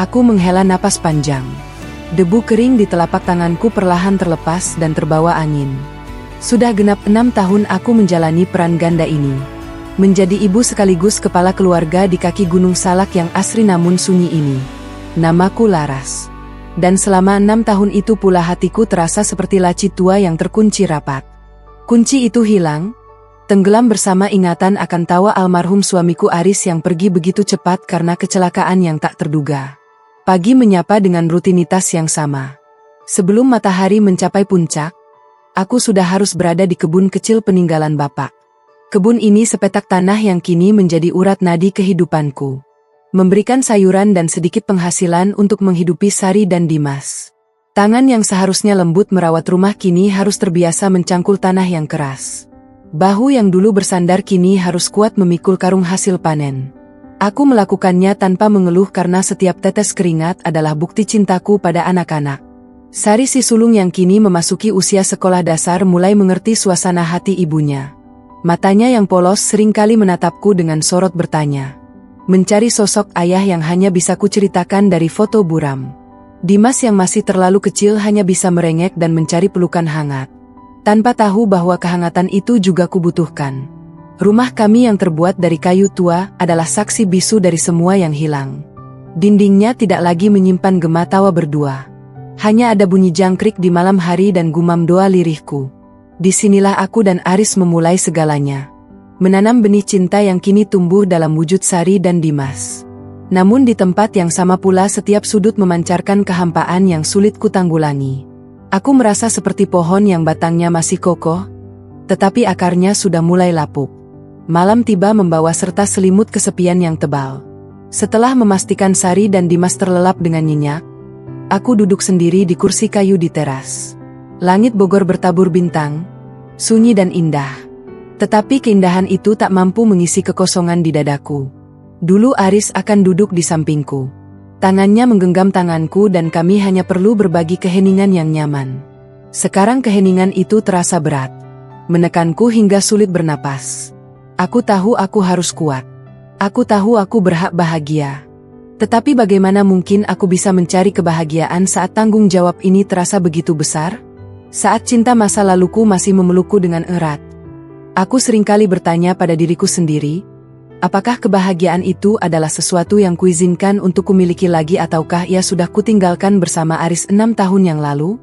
Aku menghela napas panjang. Debu kering di telapak tanganku perlahan terlepas dan terbawa angin. Sudah genap 6 tahun aku menjalani peran ganda ini. Menjadi ibu sekaligus kepala keluarga di kaki Gunung Salak yang asri namun sunyi ini. Namaku Laras. Dan selama 6 tahun itu pula hatiku terasa seperti laci tua yang terkunci rapat. Kunci itu hilang, tenggelam bersama ingatan akan tawa almarhum suamiku Aris yang pergi begitu cepat karena kecelakaan yang tak terduga. Pagi menyapa dengan rutinitas yang sama. Sebelum matahari mencapai puncak, aku sudah harus berada di kebun kecil peninggalan bapak. Kebun ini sepetak tanah yang kini menjadi urat nadi kehidupanku. Memberikan sayuran dan sedikit penghasilan untuk menghidupi Sari dan Dimas. Tangan yang seharusnya lembut merawat rumah kini harus terbiasa mencangkul tanah yang keras. Bahu yang dulu bersandar kini harus kuat memikul karung hasil panen. Aku melakukannya tanpa mengeluh karena setiap tetes keringat adalah bukti cintaku pada anak-anak. Sari si sulung yang kini memasuki usia sekolah dasar mulai mengerti suasana hati ibunya. Matanya yang polos seringkali menatapku dengan sorot bertanya. Mencari sosok ayah yang hanya bisa kuceritakan dari foto buram. Dimas yang masih terlalu kecil hanya bisa merengek dan mencari pelukan hangat. Tanpa tahu bahwa kehangatan itu juga kubutuhkan. Rumah kami yang terbuat dari kayu tua adalah saksi bisu dari semua yang hilang. Dindingnya tidak lagi menyimpan gema tawa berdua. Hanya ada bunyi jangkrik di malam hari dan gumam doa lirihku. Disinilah aku dan Aris memulai segalanya. Menanam benih cinta yang kini tumbuh dalam wujud Sari dan Dimas. Namun di tempat yang sama pula setiap sudut memancarkan kehampaan yang sulit kutanggulangi. Aku merasa seperti pohon yang batangnya masih kokoh, tetapi akarnya sudah mulai lapuk. Malam tiba membawa serta selimut kesepian yang tebal. Setelah memastikan Sari dan Dimas terlelap dengan nyenyak, aku duduk sendiri di kursi kayu di teras. Langit Bogor bertabur bintang, sunyi dan indah. Tetapi keindahan itu tak mampu mengisi kekosongan di dadaku. Dulu Aris akan duduk di sampingku. Tangannya menggenggam tanganku dan kami hanya perlu berbagi keheningan yang nyaman. Sekarang keheningan itu terasa berat. Menekanku hingga sulit bernapas. Aku tahu aku harus kuat. Aku tahu aku berhak bahagia. Tetapi bagaimana mungkin aku bisa mencari kebahagiaan saat tanggung jawab ini terasa begitu besar? Saat cinta masa laluku masih memelukku dengan erat. Aku seringkali bertanya pada diriku sendiri, apakah kebahagiaan itu adalah sesuatu yang kuizinkan untuk kumiliki lagi ataukah ia sudah kutinggalkan bersama Aris 6 tahun yang lalu?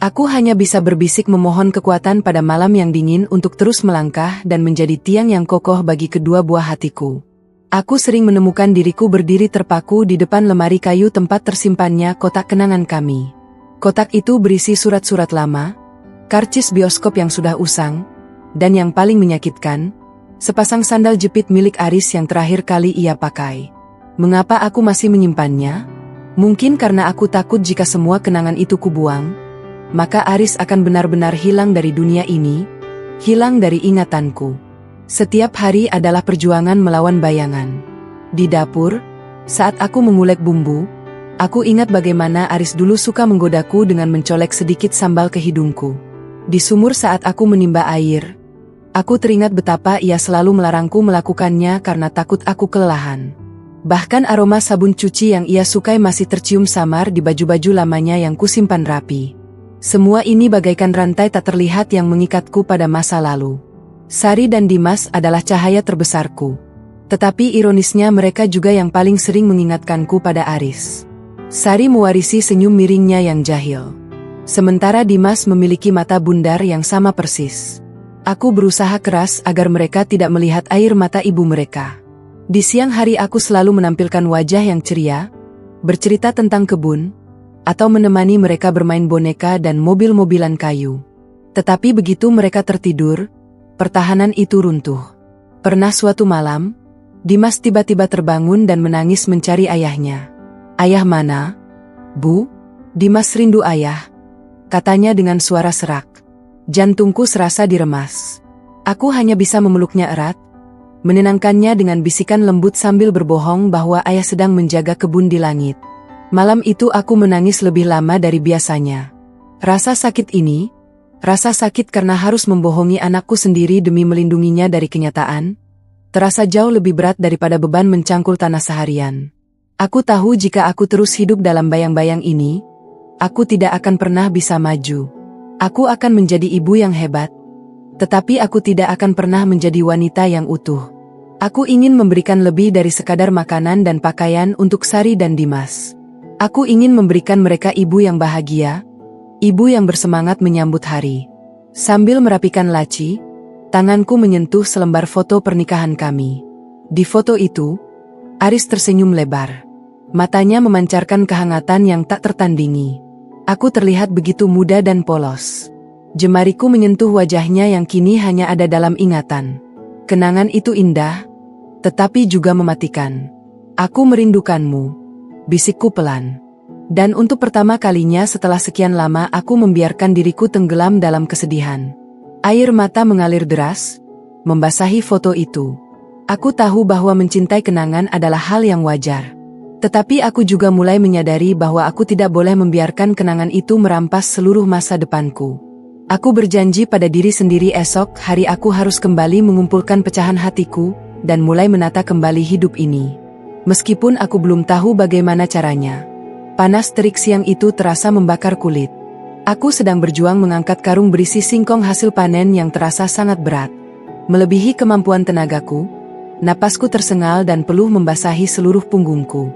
Aku hanya bisa berbisik memohon kekuatan pada malam yang dingin untuk terus melangkah dan menjadi tiang yang kokoh bagi kedua buah hatiku. Aku sering menemukan diriku berdiri terpaku di depan lemari kayu tempat tersimpannya kotak kenangan kami. Kotak itu berisi surat-surat lama, karcis bioskop yang sudah usang, dan yang paling menyakitkan, sepasang sandal jepit milik Aris yang terakhir kali ia pakai. Mengapa aku masih menyimpannya? Mungkin karena aku takut jika semua kenangan itu kubuang, maka Aris akan benar-benar hilang dari dunia ini, hilang dari ingatanku. Setiap hari adalah perjuangan melawan bayangan. Di dapur, saat aku mengulek bumbu, aku ingat bagaimana Aris dulu suka menggodaku dengan mencolek sedikit sambal ke hidungku. Di sumur saat aku menimba air, aku teringat betapa ia selalu melarangku melakukannya karena takut aku kelelahan. Bahkan aroma sabun cuci yang ia sukai masih tercium samar di baju-baju lamanya yang kusimpan rapi. Semua ini bagaikan rantai tak terlihat yang mengikatku pada masa lalu. Sari dan Dimas adalah cahaya terbesarku. Tetapi ironisnya mereka juga yang paling sering mengingatkanku pada Aris. Sari mewarisi senyum miringnya yang jahil. Sementara Dimas memiliki mata bundar yang sama persis. Aku berusaha keras agar mereka tidak melihat air mata ibu mereka. Di siang hari aku selalu menampilkan wajah yang ceria, bercerita tentang kebun, atau menemani mereka bermain boneka dan mobil-mobilan kayu. Tetapi begitu mereka tertidur, pertahanan itu runtuh. Pernah suatu malam, Dimas tiba-tiba terbangun dan menangis mencari ayahnya. "Ayah mana? Bu?" "Dimas rindu ayah," katanya dengan suara serak. Jantungku serasa diremas. Aku hanya bisa memeluknya erat, menenangkannya dengan bisikan lembut sambil berbohong bahwa ayah sedang menjaga kebun di langit. Malam itu aku menangis lebih lama dari biasanya. Rasa sakit ini, rasa sakit karena harus membohongi anakku sendiri demi melindunginya dari kenyataan, terasa jauh lebih berat daripada beban mencangkul tanah seharian. Aku tahu jika aku terus hidup dalam bayang-bayang ini, aku tidak akan pernah bisa maju. Aku akan menjadi ibu yang hebat, tetapi aku tidak akan pernah menjadi wanita yang utuh. Aku ingin memberikan lebih dari sekadar makanan dan pakaian untuk Sari dan Dimas. Aku ingin memberikan mereka ibu yang bahagia, ibu yang bersemangat menyambut hari. Sambil merapikan laci, tanganku menyentuh selembar foto pernikahan kami. Di foto itu, Aris tersenyum lebar. Matanya memancarkan kehangatan yang tak tertandingi. Aku terlihat begitu muda dan polos. Jemariku menyentuh wajahnya yang kini hanya ada dalam ingatan. Kenangan itu indah, tetapi juga mematikan. Aku merindukanmu, bisikku pelan. Dan untuk pertama kalinya setelah sekian lama aku membiarkan diriku tenggelam dalam kesedihan. Air mata mengalir deras, membasahi foto itu. Aku tahu bahwa mencintai kenangan adalah hal yang wajar. Tetapi aku juga mulai menyadari bahwa aku tidak boleh membiarkan kenangan itu merampas seluruh masa depanku. Aku berjanji pada diri sendiri esok hari aku harus kembali mengumpulkan pecahan hatiku dan mulai menata kembali hidup ini. Meskipun aku belum tahu bagaimana caranya. Panas terik siang itu terasa membakar kulit. Aku sedang berjuang mengangkat karung berisi singkong hasil panen yang terasa sangat berat. Melebihi kemampuan tenagaku, napasku tersengal dan peluh membasahi seluruh punggungku.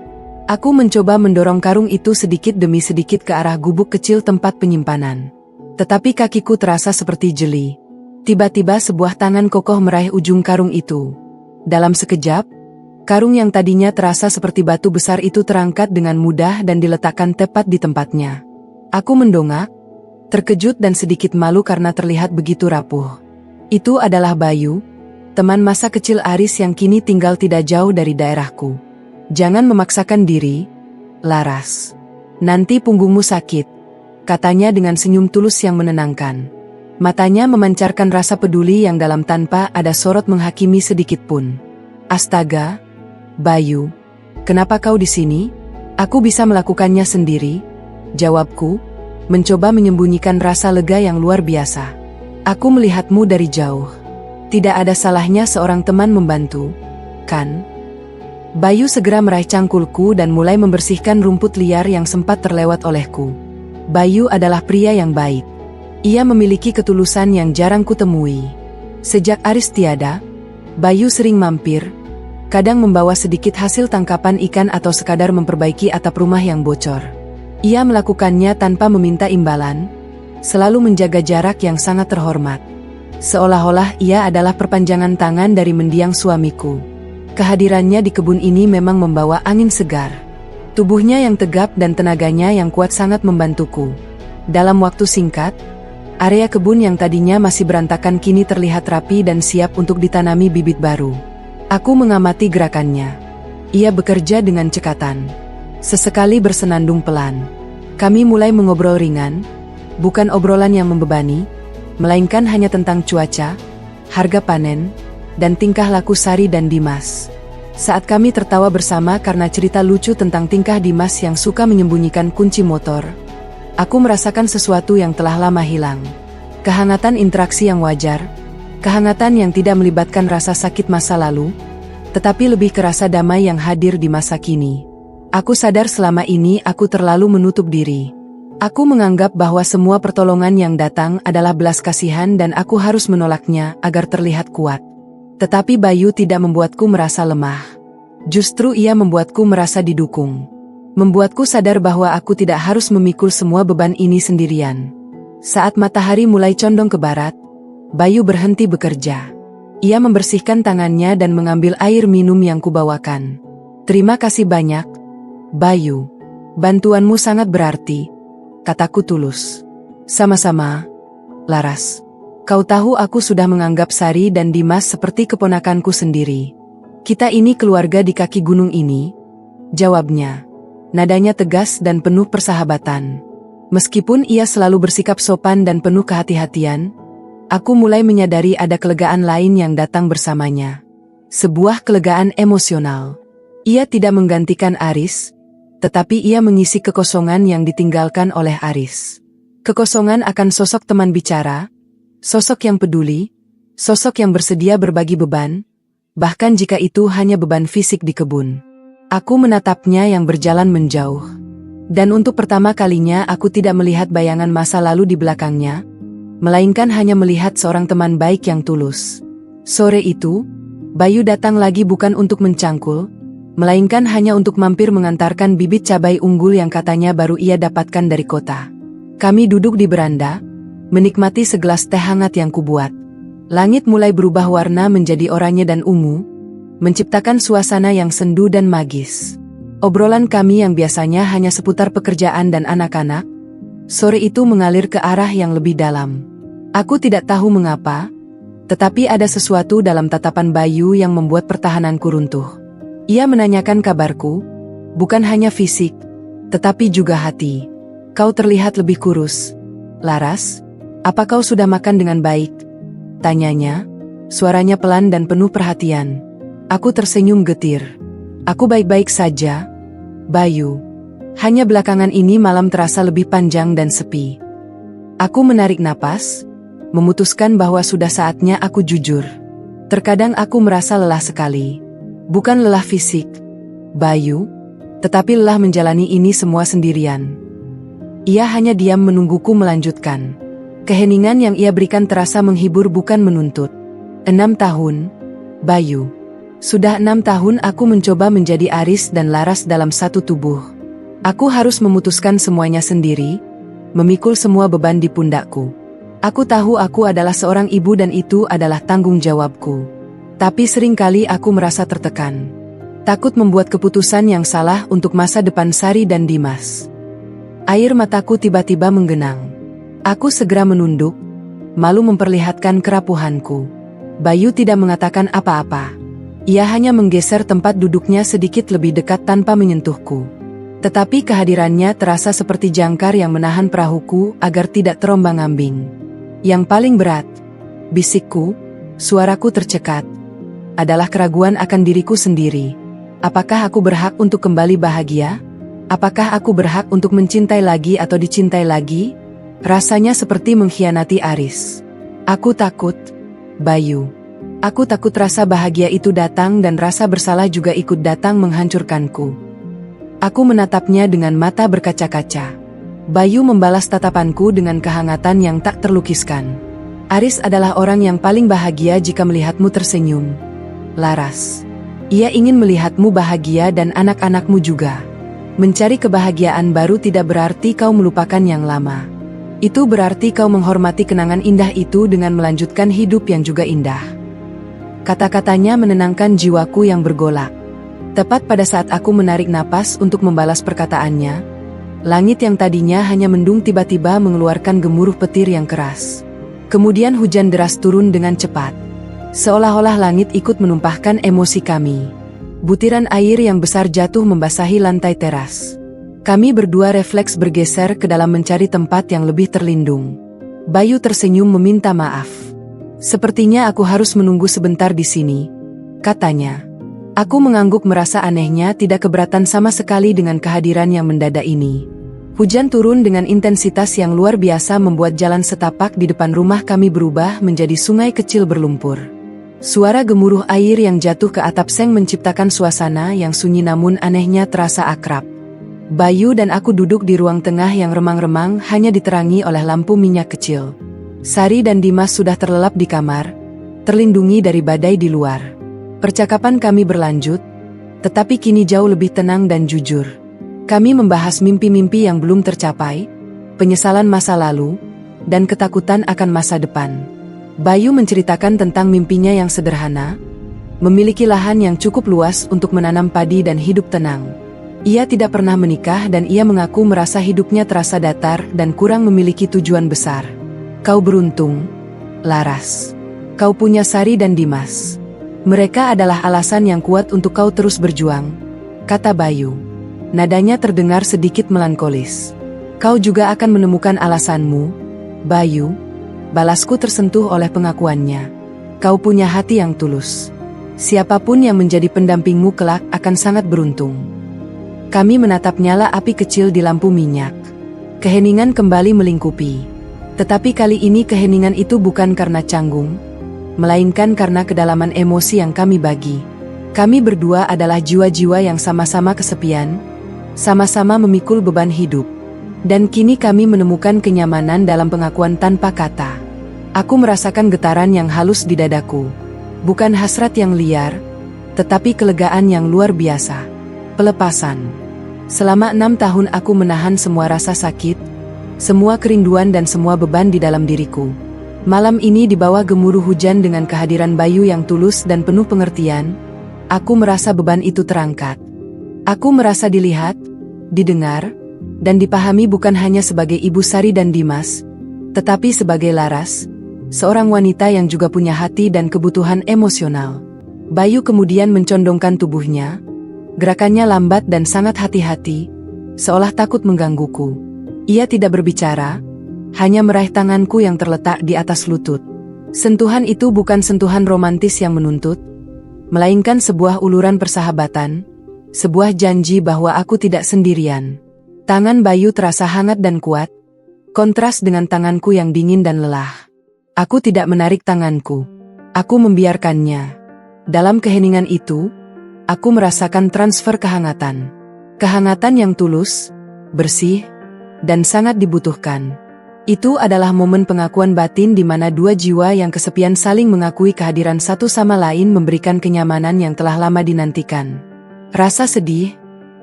Aku mencoba mendorong karung itu sedikit demi sedikit ke arah gubuk kecil tempat penyimpanan. Tetapi kakiku terasa seperti jeli. Tiba-tiba sebuah tangan kokoh meraih ujung karung itu. Dalam sekejap, karung yang tadinya terasa seperti batu besar itu terangkat dengan mudah dan diletakkan tepat di tempatnya. Aku mendongak, terkejut dan sedikit malu karena terlihat begitu rapuh. Itu adalah Bayu, teman masa kecil Aris yang kini tinggal tidak jauh dari daerahku. Jangan memaksakan diri, Laras. Nanti punggungmu sakit, katanya dengan senyum tulus yang menenangkan. Matanya memancarkan rasa peduli yang dalam tanpa ada sorot menghakimi sedikit pun. Astaga, Bayu, kenapa kau di sini? Aku bisa melakukannya sendiri, jawabku, mencoba menyembunyikan rasa lega yang luar biasa. Aku melihatmu dari jauh. Tidak ada salahnya seorang teman membantu, kan? Bayu segera meraih cangkulku dan mulai membersihkan rumput liar yang sempat terlewat olehku. Bayu adalah pria yang baik. Ia memiliki ketulusan yang jarang kutemui. Sejak Aris tiada, Bayu sering mampir, kadang membawa sedikit hasil tangkapan ikan atau sekadar memperbaiki atap rumah yang bocor. Ia melakukannya tanpa meminta imbalan, selalu menjaga jarak yang sangat terhormat. Seolah-olah ia adalah perpanjangan tangan dari mendiang suamiku. Kehadirannya di kebun ini memang membawa angin segar. Tubuhnya yang tegap dan tenaganya yang kuat sangat membantuku. Dalam waktu singkat, area kebun yang tadinya masih berantakan kini terlihat rapi dan siap untuk ditanami bibit baru. Aku mengamati gerakannya. Ia bekerja dengan cekatan. Sesekali bersenandung pelan. Kami mulai mengobrol ringan, bukan obrolan yang membebani, melainkan hanya tentang cuaca, harga panen, dan tingkah laku Sari dan Dimas. Saat kami tertawa bersama karena cerita lucu tentang tingkah Dimas yang suka menyembunyikan kunci motor, aku merasakan sesuatu yang telah lama hilang. Kehangatan interaksi yang wajar, kehangatan yang tidak melibatkan rasa sakit masa lalu, tetapi lebih ke rasa damai yang hadir di masa kini. Aku sadar selama ini aku terlalu menutup diri. Aku menganggap bahwa semua pertolongan yang datang adalah belas kasihan dan aku harus menolaknya agar terlihat kuat. Tetapi Bayu tidak membuatku merasa lemah. Justru ia membuatku merasa didukung. Membuatku sadar bahwa aku tidak harus memikul semua beban ini sendirian. Saat matahari mulai condong ke barat, Bayu berhenti bekerja. Ia membersihkan tangannya dan mengambil air minum yang kubawakan. Terima kasih banyak, Bayu. Bantuanmu sangat berarti, kataku tulus. Sama-sama, Laras. Kau tahu aku sudah menganggap Sari dan Dimas seperti keponakanku sendiri. Kita ini keluarga di kaki gunung ini, jawabnya. Nadanya tegas dan penuh persahabatan. Meskipun ia selalu bersikap sopan dan penuh kehati-hatian, aku mulai menyadari ada kelegaan lain yang datang bersamanya. Sebuah kelegaan emosional. Ia tidak menggantikan Aris, tetapi ia mengisi kekosongan yang ditinggalkan oleh Aris. Kekosongan akan sosok teman bicara, sosok yang peduli, sosok yang bersedia berbagi beban, bahkan jika itu hanya beban fisik di kebun. Aku menatapnya yang berjalan menjauh. Dan untuk pertama kalinya aku tidak melihat bayangan masa lalu di belakangnya, melainkan hanya melihat seorang teman baik yang tulus. Sore itu, Bayu datang lagi bukan untuk mencangkul, melainkan hanya untuk mampir mengantarkan bibit cabai unggul yang katanya baru ia dapatkan dari kota. Kami duduk di beranda, menikmati segelas teh hangat yang kubuat. Langit mulai berubah warna menjadi oranye dan ungu, menciptakan suasana yang sendu dan magis. Obrolan kami yang biasanya hanya seputar pekerjaan dan anak-anak, sore itu mengalir ke arah yang lebih dalam. Aku tidak tahu mengapa, tetapi ada sesuatu dalam tatapan Bayu yang membuat pertahananku runtuh. Ia menanyakan kabarku, bukan hanya fisik, tetapi juga hati. Kau terlihat lebih kurus. Laras, apa kau sudah makan dengan baik? Tanyanya, suaranya pelan dan penuh perhatian. Aku tersenyum getir. Aku baik-baik saja, Bayu. Hanya belakangan ini malam terasa lebih panjang dan sepi. Aku menarik napas, memutuskan bahwa sudah saatnya aku jujur. Terkadang aku merasa lelah sekali. Bukan lelah fisik, Bayu, tetapi lelah menjalani ini semua sendirian. Ia hanya diam menungguku melanjutkan. Keheningan yang ia berikan terasa menghibur bukan menuntut. 6 tahun, Bayu. Sudah 6 tahun aku mencoba menjadi Aris dan Laras dalam satu tubuh. Aku harus memutuskan semuanya sendiri, memikul semua beban di pundakku. Aku tahu aku adalah seorang ibu dan itu adalah tanggung jawabku. Tapi seringkali aku merasa tertekan. Takut membuat keputusan yang salah untuk masa depan Sari dan Dimas. Air mataku tiba-tiba menggenang. Aku segera menunduk, malu memperlihatkan kerapuhanku. Bayu tidak mengatakan apa-apa. Ia hanya menggeser tempat duduknya sedikit lebih dekat tanpa menyentuhku. Tetapi kehadirannya terasa seperti jangkar yang menahan perahuku agar tidak terombang-ambing. Yang paling berat, bisikku, suaraku tercekat, adalah keraguan akan diriku sendiri. Apakah aku berhak untuk kembali bahagia? Apakah aku berhak untuk mencintai lagi atau dicintai lagi? Rasanya seperti mengkhianati Aris. Aku takut, Bayu. Aku takut rasa bahagia itu datang dan rasa bersalah juga ikut datang menghancurkanku. Aku menatapnya dengan mata berkaca-kaca. Bayu membalas tatapanku dengan kehangatan yang tak terlukiskan. Aris adalah orang yang paling bahagia jika melihatmu tersenyum. Laras. Ia ingin melihatmu bahagia dan anak-anakmu juga. Mencari kebahagiaan baru tidak berarti kau melupakan yang lama. Itu berarti kau menghormati kenangan indah itu dengan melanjutkan hidup yang juga indah. Kata-katanya menenangkan jiwaku yang bergolak. Tepat pada saat aku menarik napas untuk membalas perkataannya, langit yang tadinya hanya mendung tiba-tiba mengeluarkan gemuruh petir yang keras. Kemudian hujan deras turun dengan cepat. Seolah-olah langit ikut menumpahkan emosi kami. Butiran air yang besar jatuh membasahi lantai teras. Kami berdua refleks bergeser ke dalam mencari tempat yang lebih terlindung. Bayu tersenyum meminta maaf. Sepertinya aku harus menunggu sebentar di sini, katanya. Aku mengangguk merasa anehnya tidak keberatan sama sekali dengan kehadiran yang mendadak ini. Hujan turun dengan intensitas yang luar biasa membuat jalan setapak di depan rumah kami berubah menjadi sungai kecil berlumpur. Suara gemuruh air yang jatuh ke atap seng menciptakan suasana yang sunyi namun anehnya terasa akrab. Bayu dan aku duduk di ruang tengah yang remang-remang hanya diterangi oleh lampu minyak kecil. Sari dan Dimas sudah terlelap di kamar, terlindungi dari badai di luar. Percakapan kami berlanjut, tetapi kini jauh lebih tenang dan jujur. Kami membahas mimpi-mimpi yang belum tercapai, penyesalan masa lalu, dan ketakutan akan masa depan. Bayu menceritakan tentang mimpinya yang sederhana, memiliki lahan yang cukup luas untuk menanam padi dan hidup tenang. Ia tidak pernah menikah dan ia mengaku merasa hidupnya terasa datar dan kurang memiliki tujuan besar. Kau beruntung, Laras. Kau punya Sari dan Dimas. Mereka adalah alasan yang kuat untuk kau terus berjuang, kata Bayu. Nadanya terdengar sedikit melankolis. Kau juga akan menemukan alasanmu, Bayu. Balasku tersentuh oleh pengakuannya. Kau punya hati yang tulus. Siapapun yang menjadi pendampingmu kelak akan sangat beruntung. Kami menatap nyala api kecil di lampu minyak. Keheningan kembali melingkupi. Tetapi kali ini keheningan itu bukan karena canggung, melainkan karena kedalaman emosi yang kami bagi. Kami berdua adalah jiwa-jiwa yang sama-sama kesepian, sama-sama memikul beban hidup. Dan kini kami menemukan kenyamanan dalam pengakuan tanpa kata. Aku merasakan getaran yang halus di dadaku. Bukan hasrat yang liar, tetapi kelegaan yang luar biasa. Pelepasan. Selama 6 tahun aku menahan semua rasa sakit, semua kerinduan dan semua beban di dalam diriku. Malam ini di bawah gemuruh hujan dengan kehadiran Bayu yang tulus dan penuh pengertian, aku merasa beban itu terangkat. Aku merasa dilihat, didengar, dan dipahami bukan hanya sebagai ibu Sari dan Dimas, tetapi sebagai Laras, seorang wanita yang juga punya hati dan kebutuhan emosional. Bayu kemudian mencondongkan tubuhnya, gerakannya lambat dan sangat hati-hati, seolah takut menggangguku. Ia tidak berbicara, hanya meraih tanganku yang terletak di atas lutut. Sentuhan itu bukan sentuhan romantis yang menuntut, melainkan sebuah uluran persahabatan, sebuah janji bahwa aku tidak sendirian. Tangan Bayu terasa hangat dan kuat, kontras dengan tanganku yang dingin dan lelah. Aku tidak menarik tanganku. Aku membiarkannya. Dalam keheningan itu, aku merasakan transfer kehangatan. Kehangatan yang tulus, bersih, dan sangat dibutuhkan. Itu adalah momen pengakuan batin di mana dua jiwa yang kesepian saling mengakui kehadiran satu sama lain memberikan kenyamanan yang telah lama dinantikan. Rasa sedih,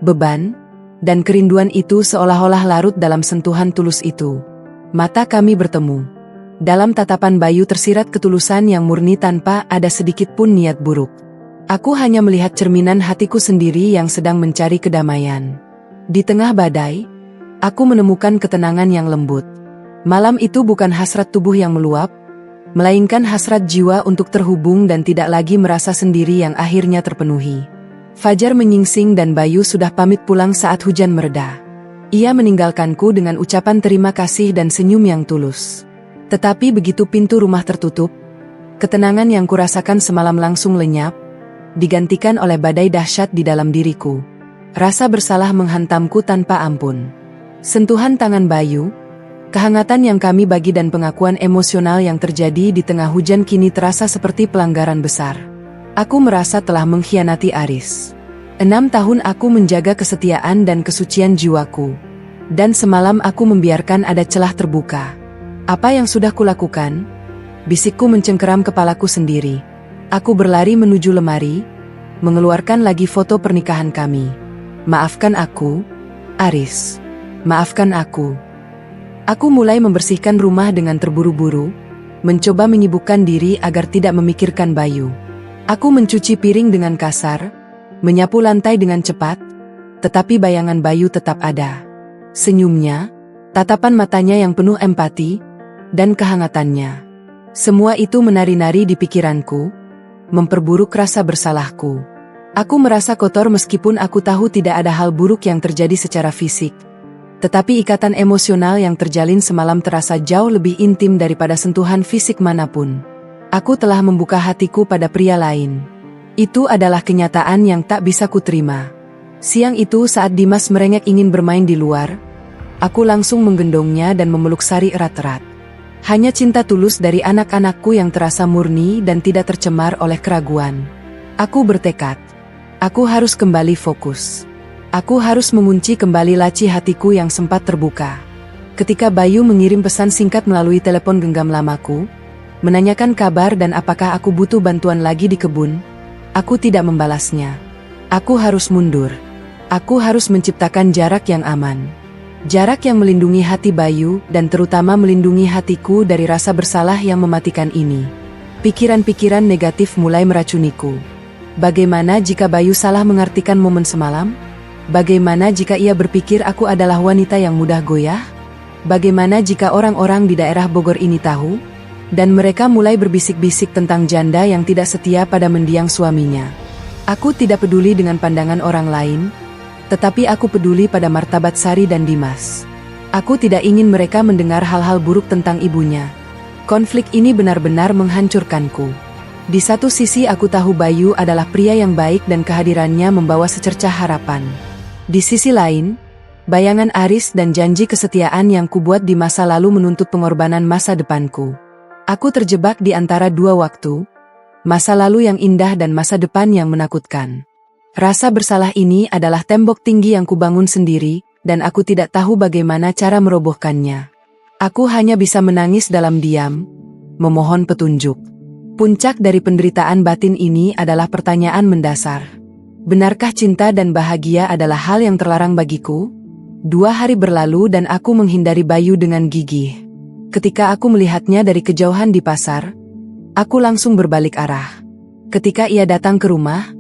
beban, dan kerinduan itu seolah-olah larut dalam sentuhan tulus itu. Mata kami bertemu. Dalam tatapan Bayu tersirat ketulusan yang murni tanpa ada sedikit pun niat buruk. Aku hanya melihat cerminan hatiku sendiri yang sedang mencari kedamaian. Di tengah badai, aku menemukan ketenangan yang lembut. Malam itu bukan hasrat tubuh yang meluap, melainkan hasrat jiwa untuk terhubung dan tidak lagi merasa sendiri yang akhirnya terpenuhi. Fajar menyingsing dan Bayu sudah pamit pulang saat hujan mereda. Ia meninggalkanku dengan ucapan terima kasih dan senyum yang tulus. Tetapi begitu pintu rumah tertutup, ketenangan yang kurasakan semalam langsung lenyap, digantikan oleh badai dahsyat di dalam diriku. Rasa bersalah menghantamku tanpa ampun. Sentuhan tangan Bayu, kehangatan yang kami bagi dan pengakuan emosional yang terjadi di tengah hujan kini terasa seperti pelanggaran besar. Aku merasa telah mengkhianati Aris. 6 tahun aku menjaga kesetiaan dan kesucian jiwaku. Dan semalam aku membiarkan ada celah terbuka. Apa yang sudah kulakukan? Bisikku mencengkeram kepalaku sendiri. Aku berlari menuju lemari, mengeluarkan lagi foto pernikahan kami. Maafkan aku, Aris. Maafkan aku. Aku mulai membersihkan rumah dengan terburu-buru, mencoba menyibukkan diri agar tidak memikirkan Bayu. Aku mencuci piring dengan kasar, menyapu lantai dengan cepat, tetapi bayangan Bayu tetap ada. Senyumnya, tatapan matanya yang penuh empati, dan kehangatannya. Semua itu menari-nari di pikiranku, memperburuk rasa bersalahku. Aku merasa kotor meskipun aku tahu tidak ada hal buruk yang terjadi secara fisik. Tetapi ikatan emosional yang terjalin semalam terasa jauh lebih intim daripada sentuhan fisik manapun. Aku telah membuka hatiku pada pria lain. Itu adalah kenyataan yang tak bisa kuterima. Siang itu saat Dimas merengek ingin bermain di luar, aku langsung menggendongnya dan memeluk Sari erat-erat. Hanya cinta tulus dari anak-anakku yang terasa murni dan tidak tercemar oleh keraguan. Aku bertekad. Aku harus kembali fokus. Aku harus mengunci kembali laci hatiku yang sempat terbuka. Ketika Bayu mengirim pesan singkat melalui telepon genggam lamaku, menanyakan kabar dan apakah aku butuh bantuan lagi di kebun, aku tidak membalasnya. Aku harus mundur. Aku harus menciptakan jarak yang aman. Jarak yang melindungi hati Bayu dan terutama melindungi hatiku dari rasa bersalah yang mematikan ini. Pikiran-pikiran negatif mulai meracuniku. Bagaimana jika Bayu salah mengartikan momen semalam? Bagaimana jika ia berpikir aku adalah wanita yang mudah goyah? Bagaimana jika orang-orang di daerah Bogor ini tahu? Dan mereka mulai berbisik-bisik tentang janda yang tidak setia pada mendiang suaminya. Aku tidak peduli dengan pandangan orang lain, tetapi aku peduli pada martabat Sari dan Dimas. Aku tidak ingin mereka mendengar hal-hal buruk tentang ibunya. Konflik ini benar-benar menghancurkanku. Di satu sisi aku tahu Bayu adalah pria yang baik dan kehadirannya membawa secercah harapan. Di sisi lain, bayangan Aris dan janji kesetiaan yang kubuat di masa lalu menuntut pengorbanan masa depanku. Aku terjebak di antara dua waktu, Masa lalu yang indah dan masa depan yang menakutkan. Rasa bersalah ini adalah tembok tinggi yang kubangun sendiri, dan aku tidak tahu bagaimana cara merobohkannya. Aku hanya bisa menangis dalam diam, memohon petunjuk. Puncak dari penderitaan batin ini adalah pertanyaan mendasar. Benarkah cinta dan bahagia adalah hal yang terlarang bagiku? 2 hari berlalu dan aku menghindari Bayu dengan gigih. Ketika aku melihatnya dari kejauhan di pasar, aku langsung berbalik arah. Ketika ia datang ke rumah,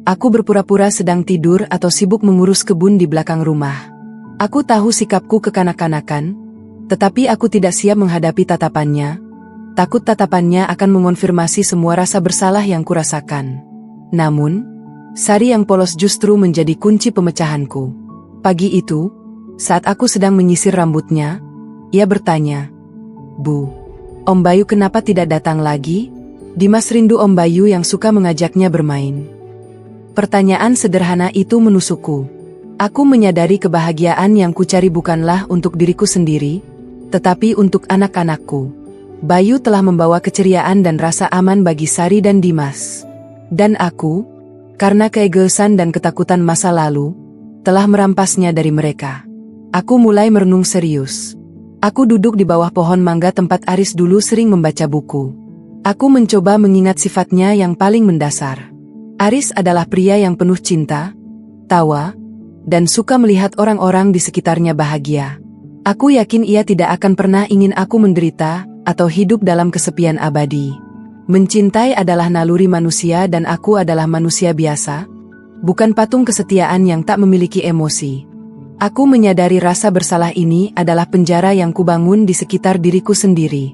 aku berpura-pura sedang tidur atau sibuk mengurus kebun di belakang rumah. Aku tahu sikapku kekanak-kanakan, tetapi aku tidak siap menghadapi tatapannya. Takut tatapannya akan mengonfirmasi semua rasa bersalah yang kurasakan. Namun, sari yang polos justru menjadi kunci pemecahanku. Pagi itu, saat aku sedang menyisir rambutnya, ia bertanya, "Bu, Om Bayu kenapa tidak datang lagi? Dimas rindu Om Bayu yang suka mengajaknya bermain." Pertanyaan sederhana itu menusukku. Aku menyadari kebahagiaan yang kucari bukanlah untuk diriku sendiri, tetapi untuk anak-anakku. Bayu telah membawa keceriaan dan rasa aman bagi Sari dan Dimas. Dan aku, karena keegoisan dan ketakutan masa lalu, telah merampasnya dari mereka. Aku mulai merenung serius. Aku duduk di bawah pohon mangga tempat Aris dulu sering membaca buku. Aku mencoba mengingat sifatnya yang paling mendasar. Aris adalah pria yang penuh cinta, tawa, dan suka melihat orang-orang di sekitarnya bahagia. Aku yakin ia tidak akan pernah ingin aku menderita atau hidup dalam kesepian abadi. Mencintai adalah naluri manusia dan aku adalah manusia biasa, bukan patung kesetiaan yang tak memiliki emosi. Aku menyadari rasa bersalah ini adalah penjara yang kubangun di sekitar diriku sendiri.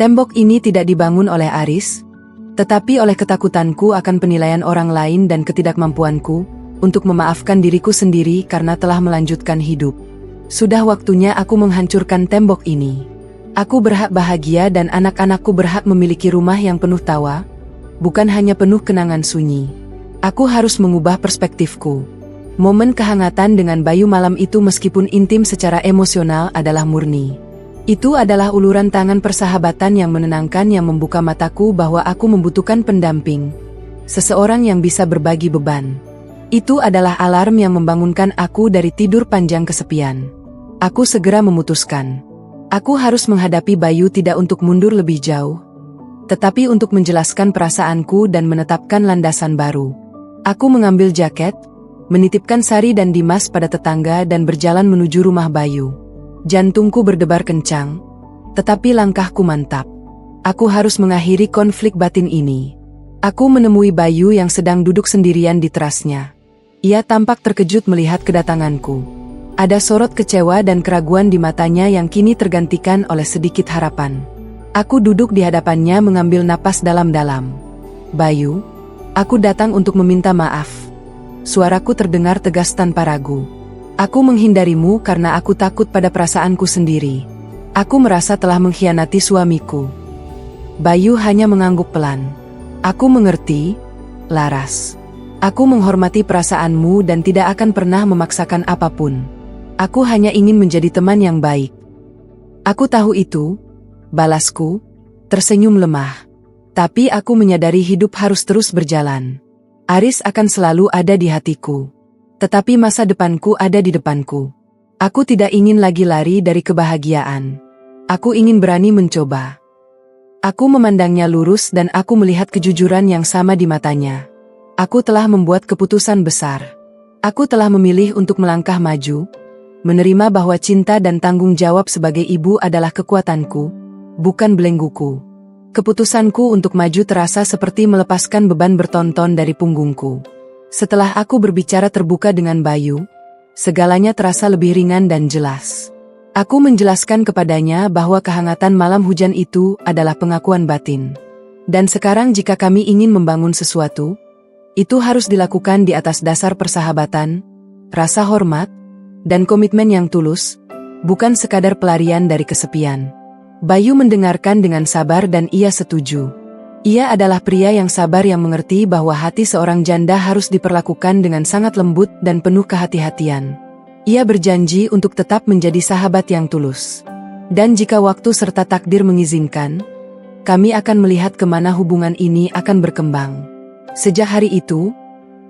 Tembok ini tidak dibangun oleh Aris, tetapi oleh ketakutanku akan penilaian orang lain dan ketidakmampuanku untuk memaafkan diriku sendiri karena telah melanjutkan hidup. Sudah waktunya aku menghancurkan tembok ini. Aku berhak bahagia dan anak-anakku berhak memiliki rumah yang penuh tawa, bukan hanya penuh kenangan sunyi. Aku harus mengubah perspektifku. Momen kehangatan dengan Bayu malam itu meskipun intim secara emosional adalah murni. Itu adalah uluran tangan persahabatan yang menenangkan yang membuka mataku bahwa aku membutuhkan pendamping. Seseorang yang bisa berbagi beban. Itu adalah alarm yang membangunkan aku dari tidur panjang kesepian. Aku segera memutuskan. Aku harus menghadapi Bayu tidak untuk mundur lebih jauh, tetapi untuk menjelaskan perasaanku dan menetapkan landasan baru. Aku mengambil jaket, menitipkan Sari dan Dimas pada tetangga dan berjalan menuju rumah Bayu. Jantungku berdebar kencang, tetapi langkahku mantap. Aku harus mengakhiri konflik batin ini. Aku menemui Bayu yang sedang duduk sendirian di terasnya. Ia tampak terkejut melihat kedatanganku. Ada sorot kecewa dan keraguan di matanya yang kini tergantikan oleh sedikit harapan. Aku duduk di hadapannya mengambil napas dalam-dalam. "Bayu, aku datang untuk meminta maaf." Suaraku terdengar tegas tanpa ragu. "Aku menghindarimu karena aku takut pada perasaanku sendiri. Aku merasa telah mengkhianati suamiku." Bayu hanya mengangguk pelan. "Aku mengerti, Laras. Aku menghormati perasaanmu dan tidak akan pernah memaksakan apapun. Aku hanya ingin menjadi teman yang baik." "Aku tahu itu," balasku, tersenyum lemah. "Tapi aku menyadari hidup harus terus berjalan. Aris akan selalu ada di hatiku. Tetapi masa depanku ada di depanku. Aku tidak ingin lagi lari dari kebahagiaan. Aku ingin berani mencoba." Aku memandangnya lurus dan aku melihat kejujuran yang sama di matanya. Aku telah membuat keputusan besar. Aku telah memilih untuk melangkah maju, menerima bahwa cinta dan tanggung jawab sebagai ibu adalah kekuatanku, bukan belengguku. Keputusanku untuk maju terasa seperti melepaskan beban bertonton dari punggungku. Setelah aku berbicara terbuka dengan Bayu, segalanya terasa lebih ringan dan jelas. Aku menjelaskan kepadanya bahwa kehangatan malam hujan itu adalah pengakuan batin. Dan sekarang jika kami ingin membangun sesuatu, itu harus dilakukan di atas dasar persahabatan, rasa hormat, dan komitmen yang tulus, bukan sekadar pelarian dari kesepian. Bayu mendengarkan dengan sabar dan ia setuju. Ia adalah pria yang sabar yang mengerti bahwa hati seorang janda harus diperlakukan dengan sangat lembut dan penuh kehati-hatian. Ia berjanji untuk tetap menjadi sahabat yang tulus. Dan jika waktu serta takdir mengizinkan, Kami akan melihat kemana hubungan ini akan berkembang. Sejak hari itu,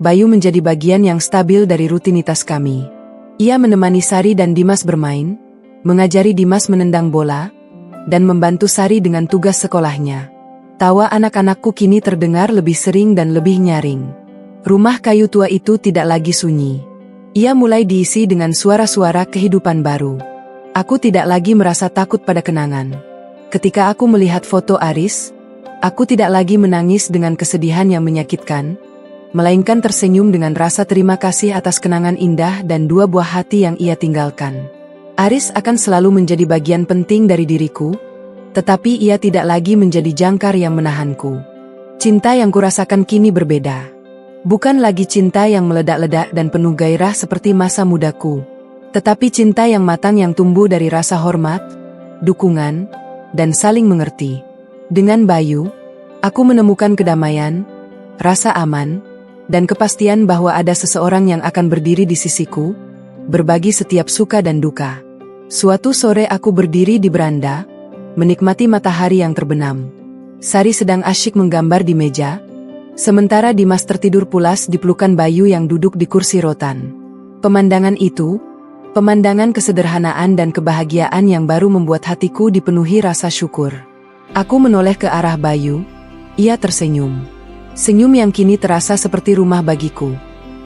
Bayu menjadi bagian yang stabil dari rutinitas kami. Ia menemani Sari dan Dimas bermain, mengajari Dimas menendang bola, dan membantu Sari dengan tugas sekolahnya. Tawa anak-anakku kini terdengar lebih sering dan lebih nyaring. Rumah kayu tua itu tidak lagi sunyi. Ia mulai diisi dengan suara-suara kehidupan baru. Aku tidak lagi merasa takut pada kenangan. Ketika aku melihat foto Aris, aku tidak lagi menangis dengan kesedihan yang menyakitkan, melainkan tersenyum dengan rasa terima kasih atas kenangan indah dan 2 buah hati yang ia tinggalkan. Aris akan selalu menjadi bagian penting dari diriku, tetapi ia tidak lagi menjadi jangkar yang menahanku. Cinta yang kurasakan kini berbeda. Bukan lagi cinta yang meledak-ledak dan penuh gairah seperti masa mudaku, tetapi cinta yang matang yang tumbuh dari rasa hormat, dukungan, dan saling mengerti. Dengan Bayu, aku menemukan kedamaian, rasa aman, dan kepastian bahwa ada seseorang yang akan berdiri di sisiku, berbagi setiap suka dan duka. Suatu sore aku berdiri di beranda, menikmati matahari yang terbenam. Sari sedang asyik menggambar di meja, sementara Dimas tertidur pulas di pelukan Bayu yang duduk di kursi rotan. Pemandangan itu, pemandangan kesederhanaan dan kebahagiaan yang baru membuat hatiku dipenuhi rasa syukur. Aku menoleh ke arah Bayu, ia tersenyum. Senyum yang kini terasa seperti rumah bagiku.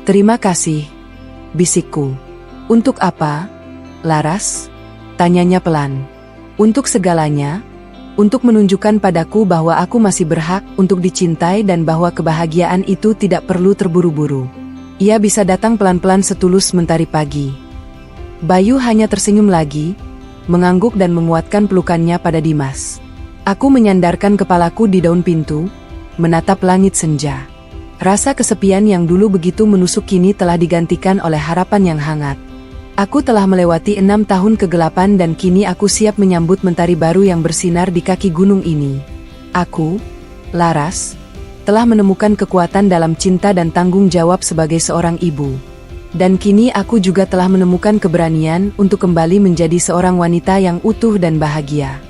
"Terima kasih," bisikku. "Untuk apa, Laras?" tanyanya pelan. "Untuk segalanya, untuk menunjukkan padaku bahwa aku masih berhak untuk dicintai dan bahwa kebahagiaan itu tidak perlu terburu-buru. Ia bisa datang pelan-pelan setulus mentari pagi." Bayu hanya tersenyum lagi, mengangguk dan menguatkan pelukannya pada Dimas. Aku menyandarkan kepalaku di daun pintu, menatap langit senja. Rasa kesepian yang dulu begitu menusuk kini telah digantikan oleh harapan yang hangat. Aku telah melewati 6 tahun kegelapan dan kini aku siap menyambut mentari baru yang bersinar di kaki gunung ini. Aku, Laras, telah menemukan kekuatan dalam cinta dan tanggung jawab sebagai seorang ibu. Dan kini aku juga telah menemukan keberanian untuk kembali menjadi seorang wanita yang utuh dan bahagia.